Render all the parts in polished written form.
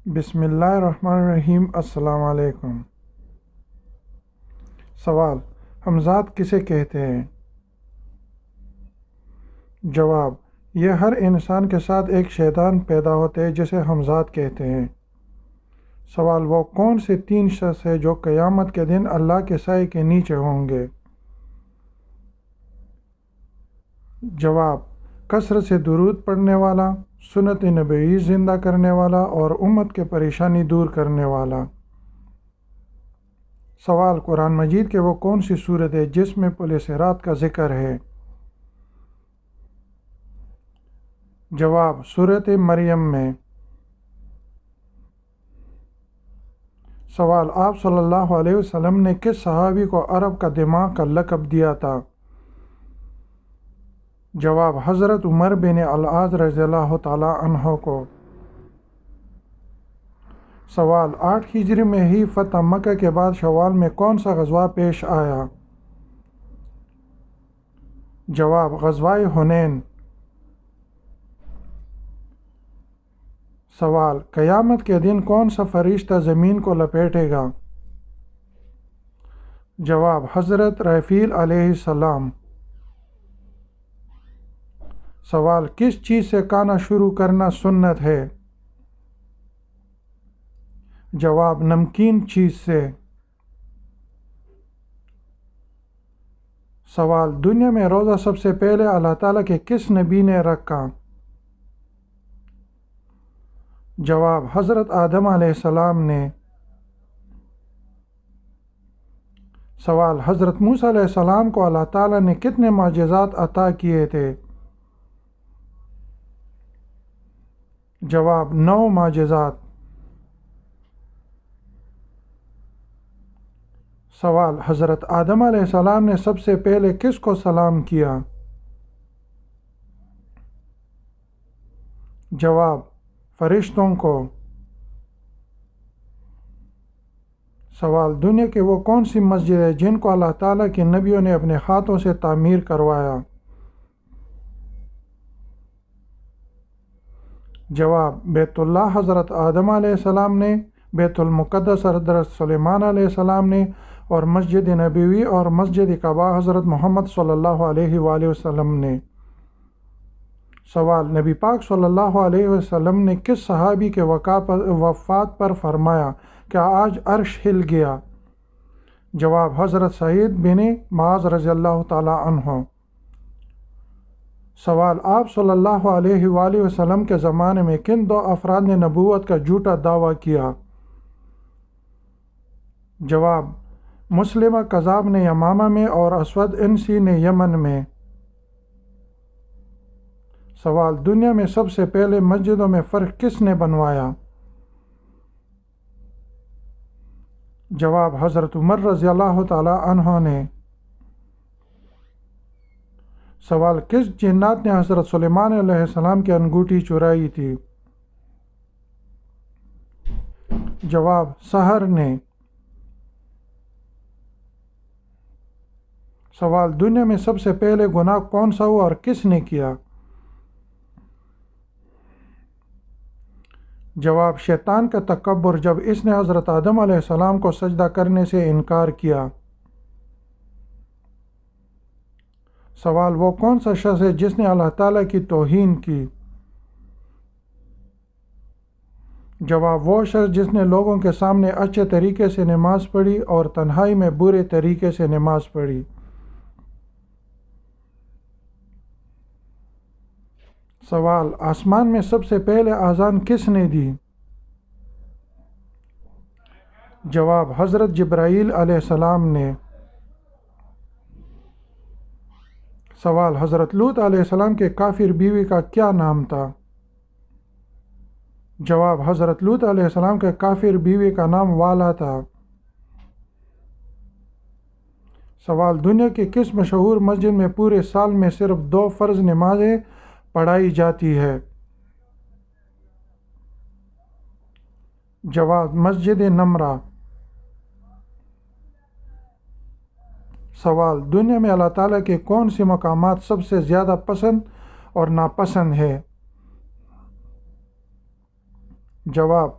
بسم اللہ الرحمن الرحیم۔ السلام علیکم۔ سوال: ہمزاد کسے کہتے ہیں؟ جواب: یہ ہر انسان کے ساتھ ایک شیطان پیدا ہوتے ہیں جسے ہمزاد کہتے ہیں۔ سوال: وہ کون سے 3 شخص ہیں جو قیامت کے دن اللہ کے سائے کے نیچے ہوں گے؟ جواب: کثرت سے درود پڑھنے والا، سنت نبوی زندہ کرنے والا اور امت کے پریشانی دور کرنے والا۔ سوال: قرآن مجید کے وہ کون سی سورت ہے جس میں پل صراط کا ذکر ہے؟ جواب: سورت مریم میں۔ سوال: آپ صلی اللہ علیہ وسلم نے کس صحابی کو عرب کا دماغ کا لقب دیا تھا؟ جواب: حضرت عمر بن العاص رضی اللہ تعالی عنہ کو۔ سوال: 8 ہجری میں ہی فتح مکہ کے بعد شوال میں کون سا غزوہ پیش آیا؟ جواب: غزوہ حنین۔ سوال: قیامت کے دن کون سا فرشتہ زمین کو لپیٹے گا؟ جواب: حضرت رافیل علیہ السلام۔ سوال: کس چیز سے کھانا شروع کرنا سنت ہے؟ جواب: نمکین چیز سے۔ سوال: دنیا میں روزہ سب سے پہلے اللہ تعالیٰ کے کس نبی نے رکھا؟ جواب: حضرت آدم علیہ السلام نے۔ سوال: حضرت موسیٰ علیہ السلام کو اللہ تعالیٰ نے کتنے معجزات عطا کیے تھے؟ جواب: 9 معجزات۔ سوال: حضرت آدم علیہ السلام نے سب سے پہلے کس کو سلام کیا؟ جواب: فرشتوں کو۔ سوال: دنیا کی وہ کون سی مسجد ہے جن کو اللہ تعالیٰ کے نبیوں نے اپنے ہاتھوں سے تعمیر کروایا؟ جواب: بیت اللہ حضرت آدم علیہ السلام نے، بیت المقدس حضرت سلیمان علیہ السلام نے، اور مسجد نبوی اور مسجد کعبہ حضرت محمد صلی اللہ علیہ وآلہ وسلم نے۔ سوال: نبی پاک صلی اللہ علیہ وسلم نے کس صحابی کے وفات پر فرمایا کہ آج عرش ہل گیا؟ جواب: حضرت سعید بن معاذ رضی اللہ تعالی عنہ۔ سوال: آپ صلی اللہ علیہ وآلہ وسلم کے زمانے میں کن 2 افراد نے نبوت کا جھوٹا دعویٰ کیا؟ جواب: مسلمہ کذاب نے یمامہ میں اور اسود انسی نے یمن میں۔ سوال: دنیا میں سب سے پہلے مسجدوں میں فرش کس نے بنوایا؟ جواب: حضرت عمر رضی اللہ تعالی عنہ نے۔ سوال: کس جنات نے حضرت سلیمان علیہ السلام کی انگوٹھی چرائی تھی؟ جواب: سحر نے۔ سوال: دنیا میں سب سے پہلے گناہ کون سا ہوا اور کس نے کیا؟ جواب: شیطان کا تکبر، جب اس نے حضرت آدم علیہ السلام کو سجدہ کرنے سے انکار کیا۔ سوال: وہ کون سا شخص ہے جس نے اللہ تعالیٰ کی توہین کی؟ جواب: وہ شخص جس نے لوگوں کے سامنے اچھے طریقے سے نماز پڑھی اور تنہائی میں برے طریقے سے نماز پڑھی۔ سوال: آسمان میں سب سے پہلے اذان کس نے دی؟ جواب: حضرت جبرائیل علیہ السلام نے۔ سوال: حضرت لوط علیہ السلام کے کافر بیوی کا کیا نام تھا؟ جواب: حضرت لوط علیہ السلام کے کافر بیوی کا نام والا تھا۔ سوال: دنیا کی کس مشہور مسجد میں پورے سال میں صرف 2 فرض نمازیں پڑھائی جاتی ہے؟ جواب: مسجد نمرہ۔ سوال: دنیا میں اللہ تعالیٰ کے کون سی مقامات سب سے زیادہ پسند اور ناپسند ہے؟ جواب: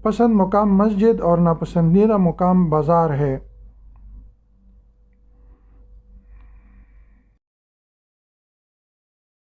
پسند مقام مسجد اور ناپسندیدہ مقام بازار ہے۔